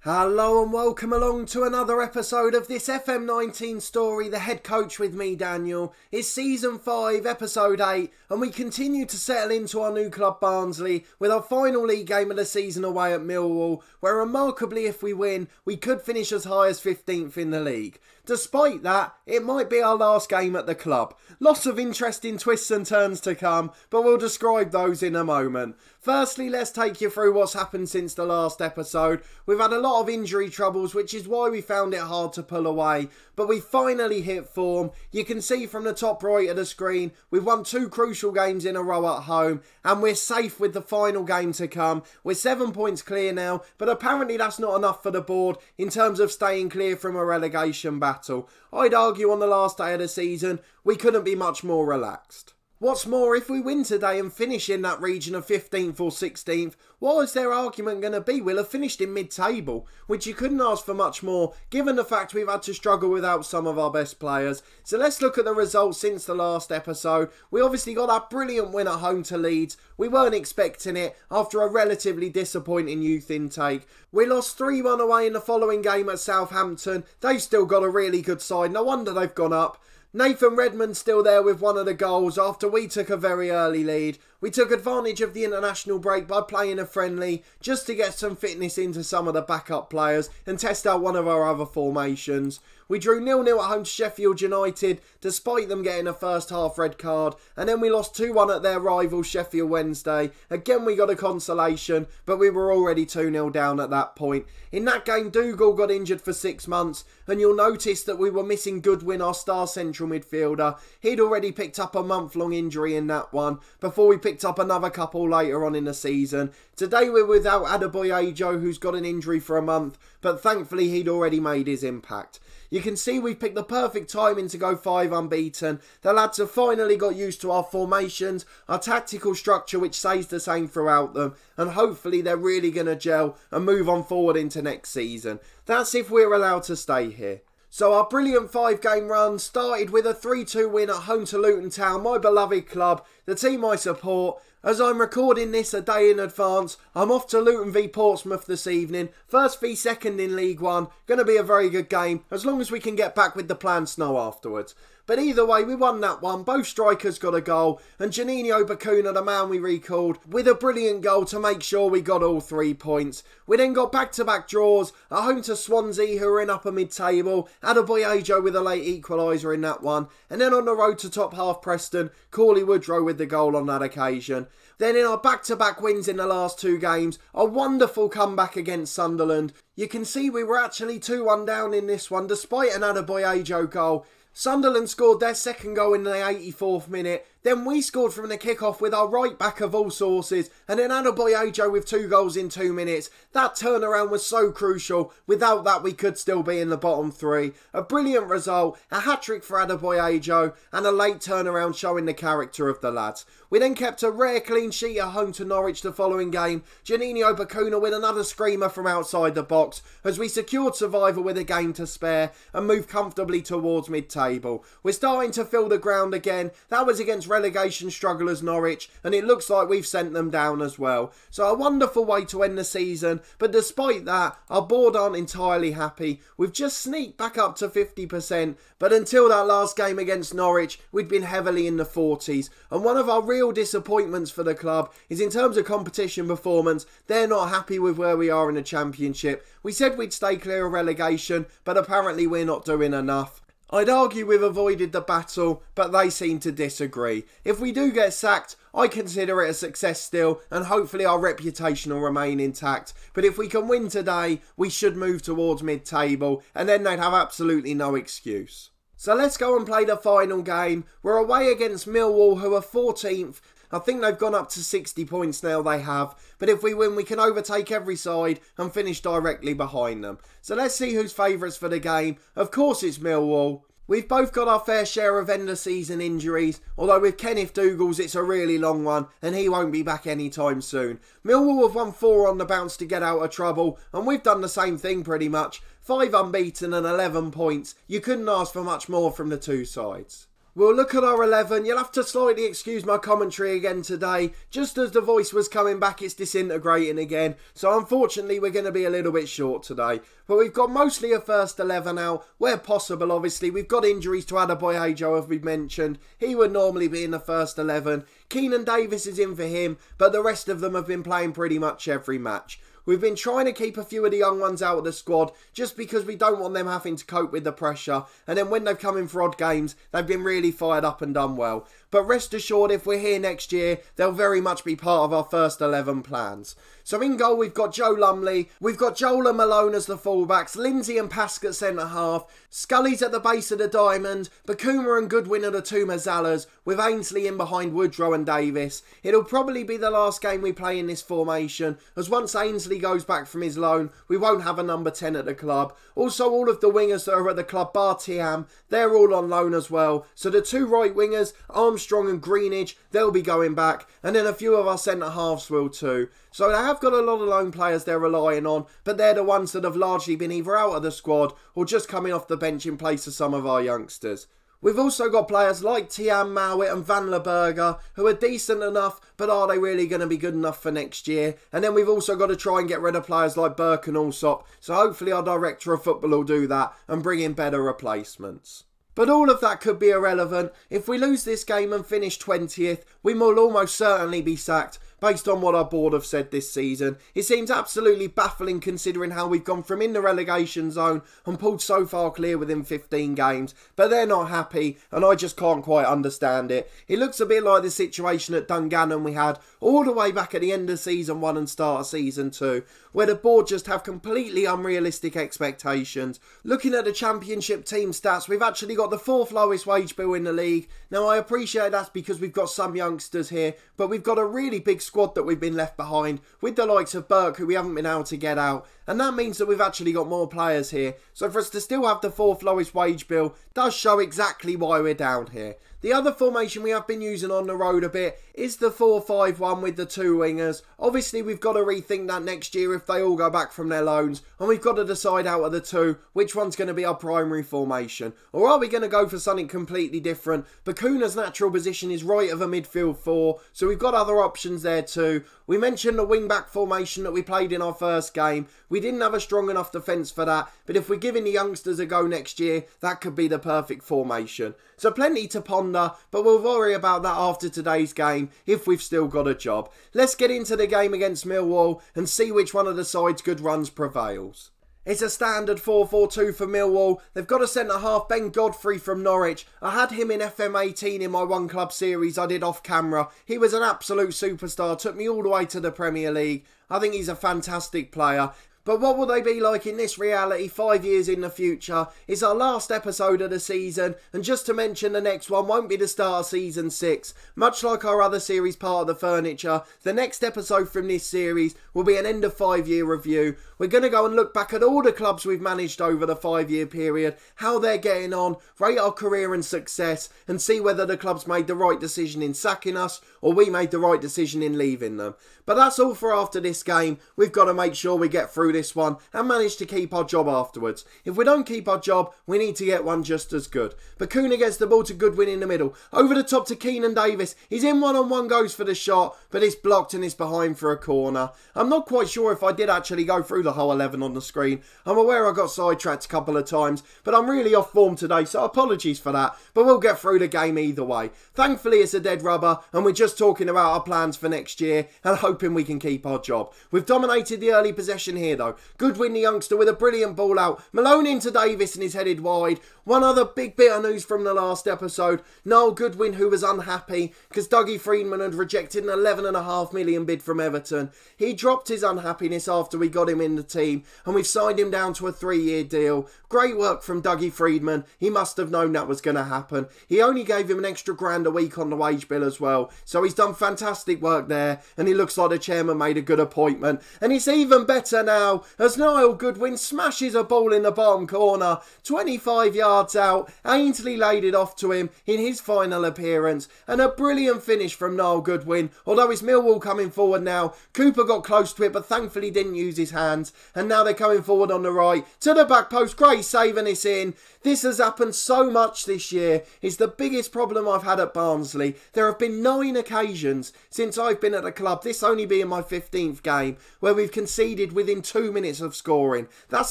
Hello and welcome along to another episode of this FM19 story, The Head Coach with me, Daniel. It's Season 5, Episode 8, and we continue to settle into our new club Barnsley with our final league game of the season away at Millwall, where remarkably if we win, we could finish as high as 15th in the league. Despite that, it might be our last game at the club. Lots of interesting twists and turns to come, but we'll describe those in a moment. Firstly, let's take you through what's happened since the last episode. We've had a lot of injury troubles, which is why we found it hard to pull away, but we finally hit form. You can see from the top right of the screen, we've won 2 crucial games in a row at home, and we're safe with the final game to come. We're 7 points clear now, but apparently that's not enough for the board in terms of staying clear from a relegation battle. I'd argue on the last day of the season, we couldn't be much more relaxed. What's more, if we win today and finish in that region of 15th or 16th, what is their argument going to be? We'll have finished in mid-table, which you couldn't ask for much more, given the fact we've had to struggle without some of our best players. So let's look at the results since the last episode. We obviously got that brilliant win at home to Leeds. We weren't expecting it after a relatively disappointing youth intake. We lost 3-1 away in the following game at Southampton. They've still got a really good side. No wonder they've gone up. Nathan Redmond's still there with one of the goals after we took a very early lead. We took advantage of the international break by playing a friendly just to get some fitness into some of the backup players and test out one of our other formations. We drew 0-0 at home to Sheffield United despite them getting a first half red card, and then we lost 2-1 at their rival Sheffield Wednesday. Again we got a consolation, but we were already 2-0 down at that point. In that game Dougal got injured for 6 months, and you'll notice that we were missing Goodwin, our star central midfielder. He'd already picked up a month-long injury in that one before we picked up another couple later on in the season. Today we're without Adebayo, who's got an injury for a month, but thankfully he'd already made his impact. You can see we've picked the perfect timing to go 5 unbeaten. The lads have finally got used to our formations, our tactical structure which stays the same throughout them, and hopefully they're really going to gel and move on forward into next season. That's if we're allowed to stay here. So our brilliant 5-game run started with a 3-2 win at home to Luton Town, my beloved club, the team I support. As I'm recording this a day in advance, I'm off to Luton v Portsmouth this evening. First v second in League One. Going to be a very good game, as long as we can get back with the planned snow afterwards. But either way, we won that one. Both strikers got a goal, and Janino Bacuna, the man we recalled, with a brilliant goal to make sure we got all 3 points. We then got back-to-back draws at home to Swansea, who are in upper mid-table, Adebayo with a late equaliser in that one, and then on the road to top half Preston, Corley Woodrow with the goal on that occasion. Then in our back-to-back wins in the last 2 games, a wonderful comeback against Sunderland. You can see we were actually 2-1 down in this one, despite an Adebayo goal. Sunderland scored their second goal in the 84th minute. Then we scored from the kick-off with our right back of all sources, and then Adebayo with 2 goals in 2 minutes. That turnaround was so crucial. Without that, we could still be in the bottom 3. A brilliant result, a hat-trick for Adebayo, and a late turnaround showing the character of the lads. We then kept a rare clean sheet at home to Norwich the following game. Janino Bacuna with another screamer from outside the box, as we secured survival with a game to spare and moved comfortably towards mid-table. We're starting to fill the ground again. That was against relegation strugglers Norwich, and it looks like we've sent them down as well. So a wonderful way to end the season, but despite that, our board aren't entirely happy. We've just sneaked back up to 50%, but until that last game against Norwich, we'd been heavily in the 40s, and one of our real disappointments for the club is in terms of competition performance. They're not happy with where we are in the Championship. We said we'd stay clear of relegation, but apparently we're not doing enough. I'd argue we've avoided the battle, but they seem to disagree. If we do get sacked, I consider it a success still, and hopefully our reputation will remain intact. But if we can win today, we should move towards mid-table, and then they'd have absolutely no excuse. So let's go and play the final game. We're away against Millwall, who are 14th. I think they've gone up to 60 points now, they have. But if we win, we can overtake every side and finish directly behind them. So let's see who's favourites for the game. Of course it's Millwall. We've both got our fair share of end of season injuries, although with Kenneth Dougal's it's a really long one and he won't be back anytime soon. Millwall have won 4 on the bounce to get out of trouble, and we've done the same thing pretty much. 5 unbeaten and 11 points. You couldn't ask for much more from the two sides. We'll look at our 11. You'll have to slightly excuse my commentary again today. Just as the voice was coming back, it's disintegrating again. So unfortunately, we're going to be a little bit short today. But we've got mostly a first 11 out, where possible, obviously. We've got injuries to Adebayo, as we've mentioned. He would normally be in the first 11. Keenan Davis is in for him, but the rest of them have been playing pretty much every match. We've been trying to keep a few of the young ones out of the squad just because we don't want them having to cope with the pressure. And then when they've come in for odd games, they've been really fired up and done well. But rest assured, if we're here next year, they'll very much be part of our first 11 plans. So in goal, we've got Joe Lumley, we've got Joel and Malone as the fullbacks, Lindsay and Pask at centre-half, Scully's at the base of the diamond, Bakuma and Goodwin are the two Mazzalas, with Ainsley in behind Woodrow and Davis. It'll probably be the last game we play in this formation, as once Ainsley goes back from his loan, we won't have a number 10 at the club. Also, all of the wingers that are at the club, bar Tiam, they're all on loan as well. So the two right wingers, Armstrong and Greenidge, they'll be going back, and then a few of our centre-halves will too. So they have got a lot of lone players they're relying on, but they're the ones that have largely been either out of the squad or just coming off the bench in place of some of our youngsters. We've also got players like Tiam Mowat and Van Leberger who are decent enough, but are they really going to be good enough for next year? And then we've also got to try and get rid of players like Burke and Allsop, so hopefully our director of football will do that and bring in better replacements. But all of that could be irrelevant. If we lose this game and finish 20th, we will almost certainly be sacked. Based on what our board have said this season, it seems absolutely baffling considering how we've gone from in the relegation zone and pulled so far clear within 15 games. But they're not happy and I just can't quite understand it. It looks a bit like the situation at Dungannon we had all the way back at the end of season 1 and start of season 2, where the board just have completely unrealistic expectations. Looking at the championship team stats, we've actually got the 4th lowest wage bill in the league. Now I appreciate that's because we've got some youngsters here, but we've got a really big squad that we've been left behind with the likes of Burke, who we haven't been able to get out, and that means that we've actually got more players here. So for us to still have the 4th lowest wage bill does show exactly why we're down here. The other formation we have been using on the road a bit is the 4-5-1 with the two wingers. Obviously we've got to rethink that next year if they all go back from their loans, and we've got to decide out of the two which one's going to be our primary formation. Or are we going to go for something completely different? Bakuna's natural position is right of a midfield 4, so we've got other options there too. We mentioned the wing-back formation that we played in our first game. We didn't have a strong enough defence for that, but if we're giving the youngsters a go next year, that could be the perfect formation. So plenty to ponder, but we'll worry about that after today's game if we've still got a job. Let's get into the game against Millwall and see which one of the side's good runs prevails. It's a standard 4-4-2 for Millwall. They've got a centre-half, Ben Godfrey from Norwich. I had him in FM19 in my One Club series I did off camera. He was an absolute superstar, took me all the way to the Premier League. I think he's a fantastic player. But what will they be like in this reality 5 years in the future? It's our last episode of the season, and just to mention, the next one won't be the start of season 6. Much like our other series Part of the Furniture, the next episode from this series will be an end of 5-year review. We're going to go and look back at all the clubs we've managed over the 5-year period, how they're getting on, rate our career and success, and see whether the clubs made the right decision in sacking us or we made the right decision in leaving them. But that's all for after this game. We've got to make sure we get through this one and manage to keep our job afterwards. If we don't keep our job, we need to get one just as good. Bakuna gets the ball to Goodwin in the middle. Over the top to Keenan Davis. He's in one-on-one, goes for the shot, but it's blocked and it's behind for a corner. I'm not quite sure if I did actually go through the whole 11 on the screen. I'm aware I got sidetracked a couple of times, but I'm really off form today, so apologies for that. But we'll get through the game either way. Thankfully, it's a dead rubber, and we're just talking about our plans for next year and hoping we can keep our job. We've dominated the early possession here though. Goodwin the youngster with a brilliant ball out. Malone into Davis and he's headed wide. One other big bit of news from the last episode. Noel Goodwin, who was unhappy because Dougie Freedman had rejected an £11.5 million bid from Everton. He dropped his unhappiness after we got him in the team and we've signed him down to a 3-year deal. Great work from Dougie Freedman. He must have known that was going to happen. He only gave him an extra £1,000 a week on the wage bill as well, so So he's done fantastic work there, and he looks like the chairman made a good appointment. And it's even better now as Niall Goodwin smashes a ball in the bottom corner, 25 yards out. Ainsley laid it off to him in his final appearance, and a brilliant finish from Niall Goodwin. Although it's Millwall coming forward now, Cooper got close to it but thankfully didn't use his hands, and now they're coming forward on the right to the back post. Great save, and it's in. This has happened so much this year. It's the biggest problem I've had at Barnsley. There have been 9 occasions since I've been at the club, this only being my 15th game, where we've conceded within 2 minutes of scoring. That's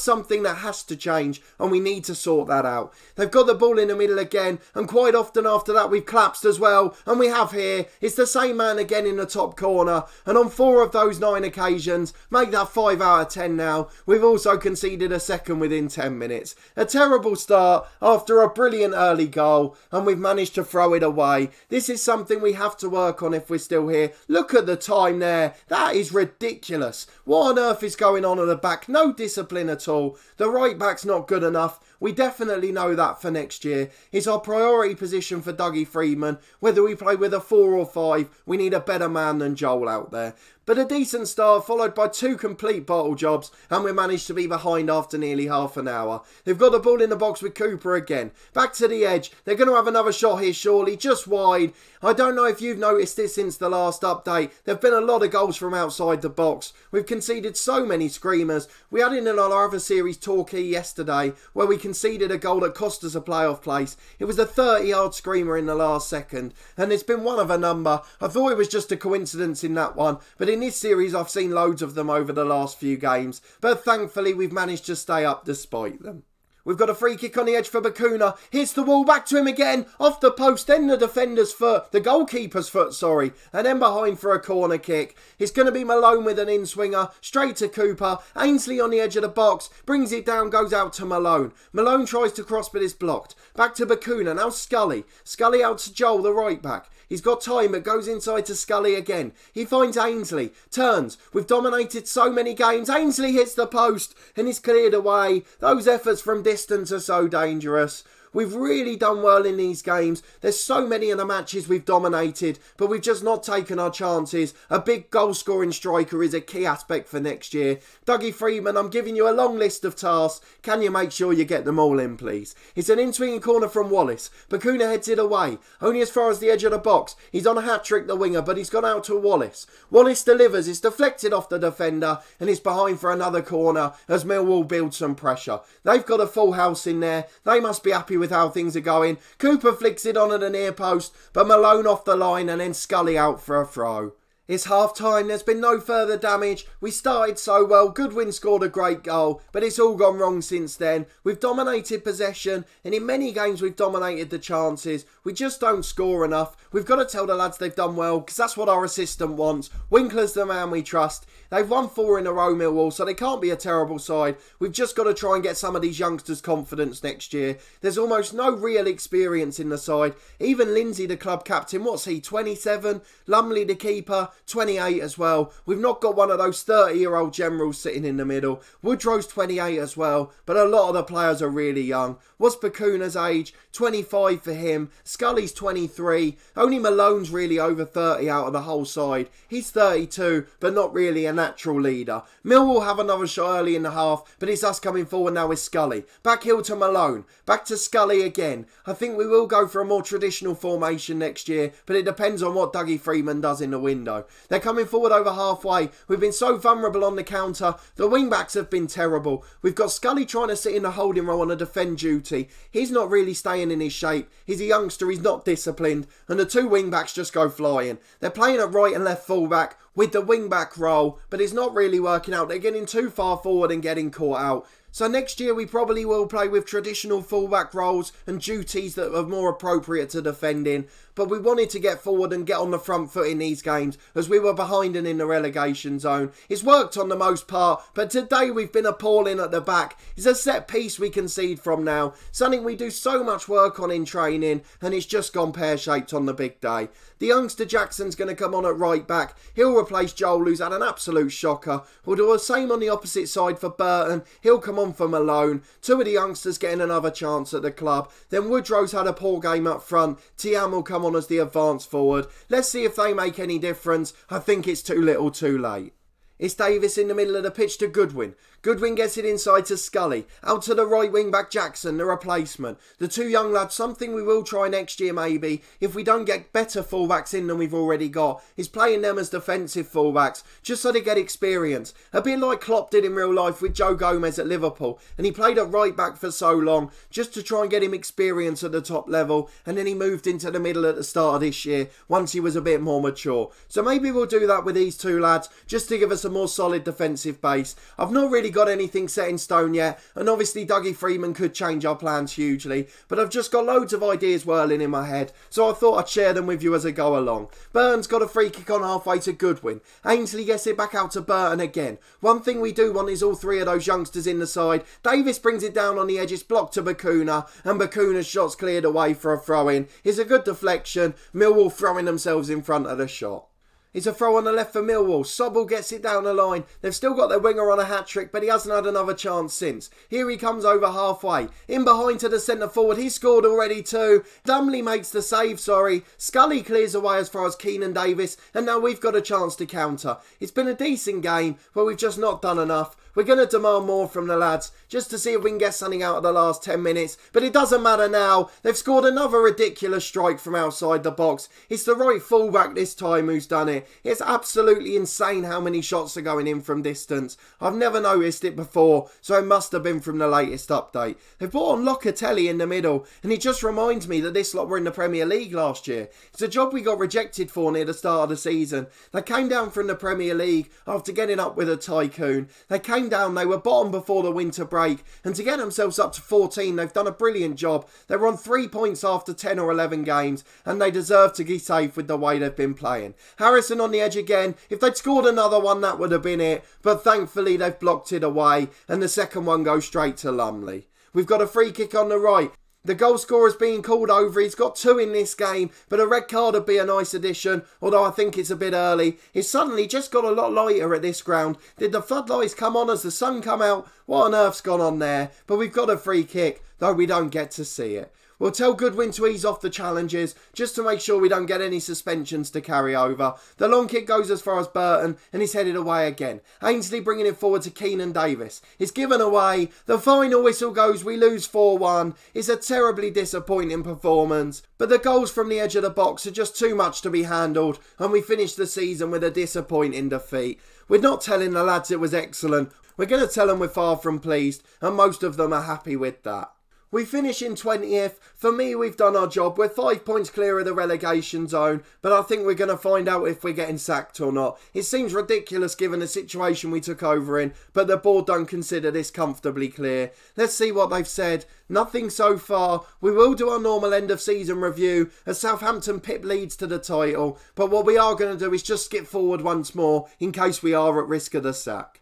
something that has to change, and we need to sort that out. They've got the ball in the middle again, and quite often after that we've collapsed as well, and we have here. It's the same man again in the top corner, and on 4 of those 9 occasions, make that 5 out of 10 now. We've also conceded a second within 10 minutes. A terrible start after a brilliant early goal, and we've managed to throw it away. This is something we have to work on if we're still here. Look at the time there. That is ridiculous. What on earth is going on at the back? No discipline at all. The right back's not good enough. We definitely know that for next year. It's our priority position for Dougie Freedman. Whether we play with a 4 or 5, we need a better man than Joel out there. But a decent start followed by 2 complete bottle jobs, and we managed to be behind after nearly half an hour. They've got the ball in the box with Cooper again. Back to the edge. They're going to have another shot here surely, just wide. I don't know if you've noticed this since the last update. There have been a lot of goals from outside the box. We've conceded so many screamers. We had it in our other series, Torquay, yesterday, where we conceded a goal that cost us a playoff place. It was a 30-yard screamer in the last second, and it's been one of a number. I thought it was just a coincidence in that one, but in this series I've seen loads of them over the last few games, but thankfully we've managed to stay up despite them. We've got a free kick on the edge for Bakuna. Hits the wall, back to him again. Off the post, then the defender's foot. The goalkeeper's foot, sorry. And then behind for a corner kick. It's going to be Malone with an in-swinger. Straight to Cooper. Ainsley on the edge of the box. Brings it down, goes out to Malone. Malone tries to cross, but it's blocked. Back to Bakuna. Now Scully. Scully out to Joel, the right back. He's got time, but goes inside to Scully again. He finds Ainsley. Turns. We've dominated so many games. Ainsley hits the post and is cleared away. Those efforts from distance are so dangerous. We've really done well in these games. There's so many of the matches we've dominated, but we've just not taken our chances. A big goal-scoring striker is a key aspect for next year. Dougie Freedman, I'm giving you a long list of tasks. Can you make sure you get them all in, please? It's an in-swinging corner from Wallace. Bakuna heads it away, only as far as the edge of the box. He's on a hat-trick, the winger, but he's gone out to Wallace. Wallace delivers. It's deflected off the defender, and it's behind for another corner as Millwall builds some pressure. They've got a full house in there. They must be happy with how things are going. Cooper flicks it on at the near post, but Malone off the line and then Scully out for a throw. It's half time, there's been no further damage. We started so well, Goodwin scored a great goal, but it's all gone wrong since then. We've dominated possession, and in many games we've dominated the chances. We just don't score enough. We've got to tell the lads they've done well, because that's what our assistant wants. Winkler's the man we trust. They've won 4 in a row, Millwall, so they can't be a terrible side. We've just got to try and get some of these youngsters confidence next year. There's almost no real experience in the side. Even Lindsay, the club captain, what's he, 27? Lumley, the keeper, 28 as well. We've not got one of those 30-year-old generals sitting in the middle. Woodrow's 28 as well, but a lot of the players are really young. What's Bakuna's age? 25 for him. Scully's 23. Only Malone's really over 30 out of the whole side. He's 32, but not really a natural leader. Millwall have another shot early in the half, but it's us coming forward now with Scully. Back heel to Malone. Back to Scully again. I think we will go for a more traditional formation next year, but it depends on what Dougie Freedman does in the window. They're coming forward over halfway. We've been so vulnerable on the counter. The wing-backs have been terrible. We've got Scully trying to sit in the holding role on a defend duty. He's not really staying in his shape. He's a youngster, he's not disciplined, and the 2 wing-backs just go flying. They're playing at right and left full-back with the wing-back role, but it's not really working out. They're getting too far forward and getting caught out. So next year we probably will play with traditional fullback roles and duties that are more appropriate to defending. But we wanted to get forward and get on the front foot in these games as we were behind and in the relegation zone. It's worked on the most part, but today we've been appalling at the back. It's a set piece we concede from now. Something we do so much work on in training, and it's just gone pear-shaped on the big day. The youngster Jackson's going to come on at right back. He'll replace Joel, who's had an absolute shocker. We'll do the same on the opposite side for Burton. He'll come on for Malone. Two of the youngsters getting another chance at the club. Then Woodrow's had a poor game up front. Tiam will come on as the advance forward. Let's see if they make any difference. I think it's too little too late. It's Davis in the middle of the pitch to Goodwin. Goodwin gets it inside to Scully. Out to the right wing back Jackson, the replacement. The two young lads, something we will try next year maybe, if we don't get better fullbacks in than we've already got, is playing them as defensive fullbacks, just so they get experience. A bit like Klopp did in real life with Joe Gomez at Liverpool, and he played at right back for so long, just to try and get him experience at the top level, and then he moved into the middle at the start of this year, once he was a bit more mature. So maybe we'll do that with these two lads, just to give us a more solid defensive base. I've not really got anything set in stone yet, and obviously Dougie Freeman could change our plans hugely, but I've just got loads of ideas whirling in my head, so I thought I'd share them with you as I go along. Burton's got a free kick on halfway to Goodwin. Ainsley gets it back out to Burton again. One thing we do want is all three of those youngsters in the side. Davis brings it down on the edge, it's blocked to Bakuna, and Bakuna's shot's cleared away for a throw-in. It's a good deflection, Millwall throwing themselves in front of the shot. It's a throw on the left for Millwall. Sobel gets it down the line. They've still got their winger on a hat-trick, but he hasn't had another chance since. Here he comes over halfway. In behind to the centre forward. He's scored already too. Dumley makes the save, Scully clears away as far as Keenan Davis, and now we've got a chance to counter. It's been a decent game, but we've just not done enough. We're going to demand more from the lads, just to see if we can get something out of the last 10 minutes. But it doesn't matter now. They've scored another ridiculous strike from outside the box. It's the right fullback this time who's done it. It's absolutely insane how many shots are going in from distance. I've never noticed it before, so it must have been from the latest update. They've brought on Locatelli in the middle, and it just reminds me that this lot were in the Premier League last year. It's a job we got rejected for near the start of the season. They came down from the Premier League after getting up with a tycoon. They came down, they were bottom before the winter break, and to get themselves up to 14, they've done a brilliant job. They were on 3 points after 10 or 11 games, and they deserve to be safe with the way they've been playing. Harrison on the edge again. If they'd scored another one, that would have been it, but thankfully they've blocked it away, and the second one goes straight to Lumley. We've got a free kick on the right. The goal scorer's being called over. He's got 2 in this game, but a red card would be a nice addition, although I think it's a bit early. It's suddenly just got a lot lighter at this ground. Did the floodlights come on as the sun come out? What on earth's gone on there? But we've got a free kick, though we don't get to see it. We'll tell Goodwin to ease off the challenges, just to make sure we don't get any suspensions to carry over. The long kick goes as far as Burton, and he's headed away again. Ainsley bringing it forward to Keenan Davis. It's given away. The final whistle goes, we lose 4-1. It's a terribly disappointing performance, but the goals from the edge of the box are just too much to be handled, and we finish the season with a disappointing defeat. We're not telling the lads it was excellent. We're going to tell them we're far from pleased, and most of them are happy with that. We finish in 20th. For me, we've done our job. We're 5 points clear of the relegation zone, but I think we're going to find out if we're getting sacked or not. It seems ridiculous given the situation we took over in, but the board don't consider this comfortably clear. Let's see what they've said. Nothing so far. We will do our normal end of season review as Southampton pip leads to the title, but what we are going to do is just skip forward once more in case we are at risk of the sack.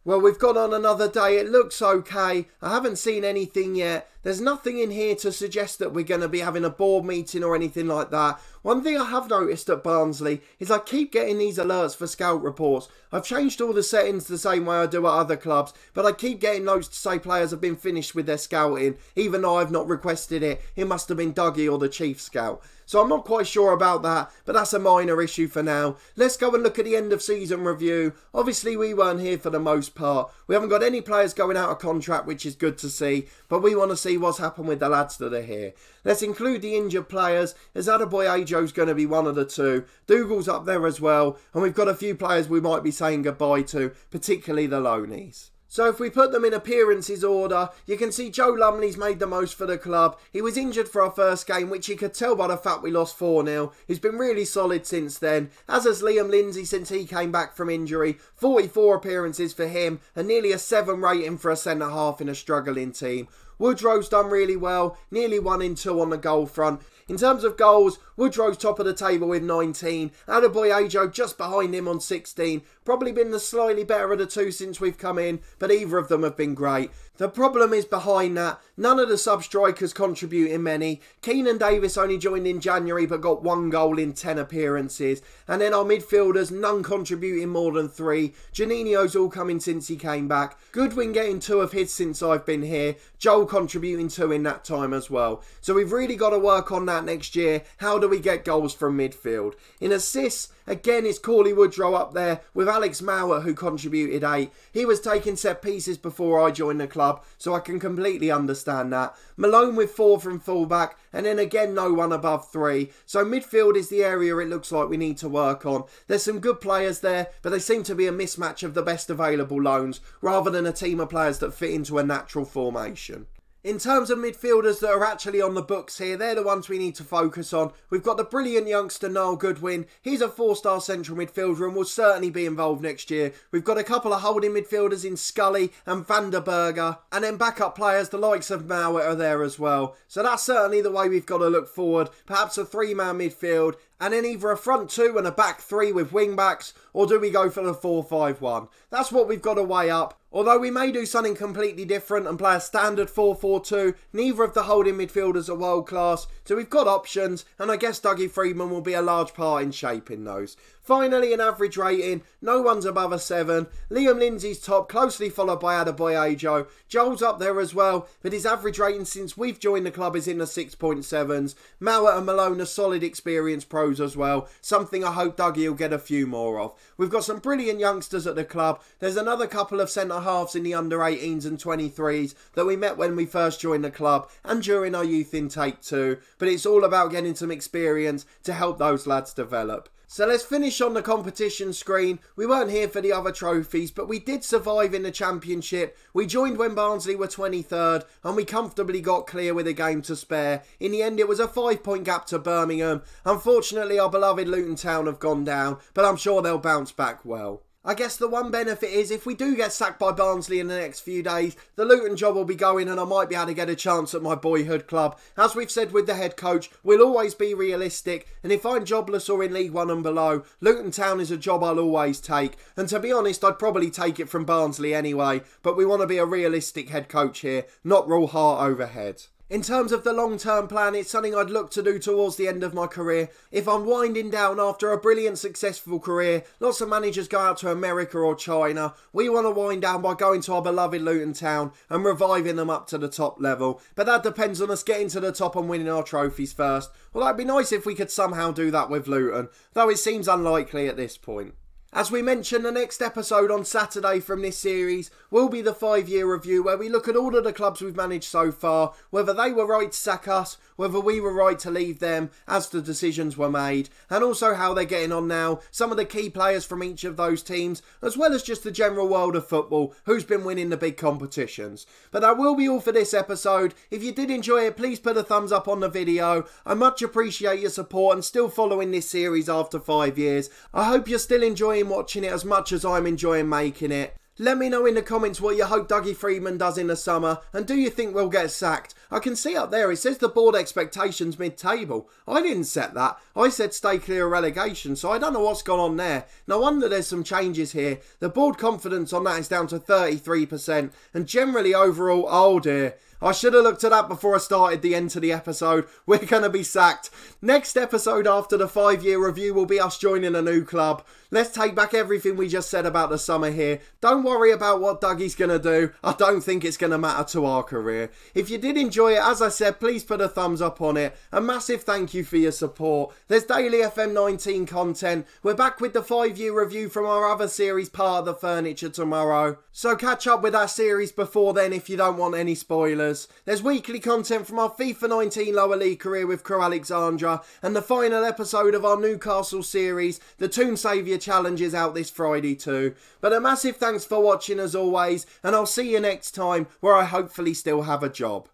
Well, we've gone on another day. It looks okay. I haven't seen anything yet. There's nothing in here to suggest that we're going to be having a board meeting or anything like that. One thing I have noticed at Barnsley is I keep getting these alerts for scout reports. I've changed all the settings the same way I do at other clubs, but I keep getting notes to say players have been finished with their scouting, even though I've not requested it. It must have been Dougie or the chief scout. So I'm not quite sure about that, but that's a minor issue for now. Let's go and look at the end of season review. Obviously we weren't here for the most part. We haven't got any players going out of contract, which is good to see, but we want to see what's happened with the lads that are here. Let's include the injured players, as Attaboy Ajo's going to be one of the two. Dougal's up there as well, and we've got a few players we might be saying goodbye to, particularly the loanies. So if we put them in appearances order, you can see Joe Lumley's made the most for the club. He was injured for our first game, which you could tell by the fact we lost 4-0. He's been really solid since then, as has Liam Lindsay since he came back from injury. 44 appearances for him, and nearly a 7 rating for a centre-half in a struggling team. Woodrow's done really well, nearly 1 in 2 on the goal front. In terms of goals, Woodrow's top of the table with 19, Attaboy Ajo just behind him on 16, Probably been the slightly better of the two since we've come in, but either of them have been great. The problem is behind that, none of the sub-strikers contributing many. Keenan Davis only joined in January but got 1 goal in 10 appearances. And then our midfielders, none contributing more than 3. Juninho's all coming since he came back. Goodwin getting 2 of his since I've been here. Joel contributing 2 in that time as well. So we've really got to work on that next year. How do we get goals from midfield? In assists, again, it's Corley Woodrow up there with Alex Mowat, who contributed 8. He was taking set pieces before I joined the club, so I can completely understand that. Malone with 4 from fullback, and then again no one above 3. So midfield is the area it looks like we need to work on. There's some good players there, but they seem to be a mismatch of the best available loans, rather than a team of players that fit into a natural formation. In terms of midfielders that are actually on the books here, they're the ones we need to focus on. We've got the brilliant youngster Niall Goodwin. He's a 4-star central midfielder and will certainly be involved next year. We've got a couple of holding midfielders in Scully and Van der Berger. And then backup players, the likes of Mowat, are there as well. So that's certainly the way we've got to look forward. Perhaps a 3-man midfield. And then either a front 2 and a back 3 with wing backs, or do we go for the 4-5-1? That's what we've got to weigh up. Although we may do something completely different and play a standard 4-4-2, neither of the holding midfielders are world class, so we've got options, and I guess Dougie Freedman will be a large part in shaping those. Finally, an average rating, no one's above a 7. Liam Lindsay's top, closely followed by Adebayo. Joel's up there as well, but his average rating since we've joined the club is in the 6.7s. Mowat and Malone are solid experienced pros as well, something I hope Dougie will get a few more of. We've got some brilliant youngsters at the club. There's another couple of centre-halves in the under-18s and 23s that we met when we first joined the club and during our youth intake too, but it's all about getting some experience to help those lads develop. So let's finish on the competition screen. We weren't here for the other trophies, but we did survive in the Championship. We joined when Barnsley were 23rd, and we comfortably got clear with a game to spare. In the end, it was a 5-point gap to Birmingham. Unfortunately, our beloved Luton Town have gone down, but I'm sure they'll bounce back well. I guess the one benefit is if we do get sacked by Barnsley in the next few days, the Luton job will be going and I might be able to get a chance at my boyhood club. As we've said with the head coach, we'll always be realistic, and if I'm jobless or in League 1 and below, Luton Town is a job I'll always take. And to be honest, I'd probably take it from Barnsley anyway, but we want to be a realistic head coach here, not rule heart overhead. In terms of the long-term plan, it's something I'd look to do towards the end of my career. If I'm winding down after a brilliant, successful career, lots of managers go out to America or China. We want to wind down by going to our beloved Luton Town and reviving them up to the top level. But that depends on us getting to the top and winning our trophies first. Well, that'd be nice if we could somehow do that with Luton, though it seems unlikely at this point. As we mentioned, the next episode on Saturday from this series will be the 5-year review, where we look at all of the clubs we've managed so far, whether they were right to sack us, whether we were right to leave them as the decisions were made, and also how they're getting on now, some of the key players from each of those teams, as well as just the general world of football, who's been winning the big competitions. But that will be all for this episode. If you did enjoy it, please put a thumbs up on the video. I much appreciate your support and still following this series after 5 years. I hope you're still enjoying watching it as much as I'm enjoying making it. Let me know in the comments what you hope Dougie Freedman does in the summer, and do you think we'll get sacked? I can see up there it says the board expectations mid-table. I didn't set that. I said stay clear of relegation, so I don't know what's gone on there. No wonder there's some changes here. The board confidence on that is down to 33%, and generally overall, oh dear. I should have looked at that before I started the end to the episode. We're going to be sacked. Next episode after the 5-year review will be us joining a new club. Let's take back everything we just said about the summer here. Don't worry about what Dougie's going to do. I don't think it's going to matter to our career. If you did enjoy it, as I said, please put a thumbs up on it. A massive thank you for your support. There's daily FM19 content. We're back with the 5-year review from our other series, Part of the Furniture, tomorrow. So catch up with that series before then if you don't want any spoilers. There's weekly content from our FIFA 19 lower league career with Crew Alexandra, and the final episode of our Newcastle series, the Tomb Saviour Challenge, is out this Friday too. But a massive thanks for watching as always, and I'll see you next time where I hopefully still have a job.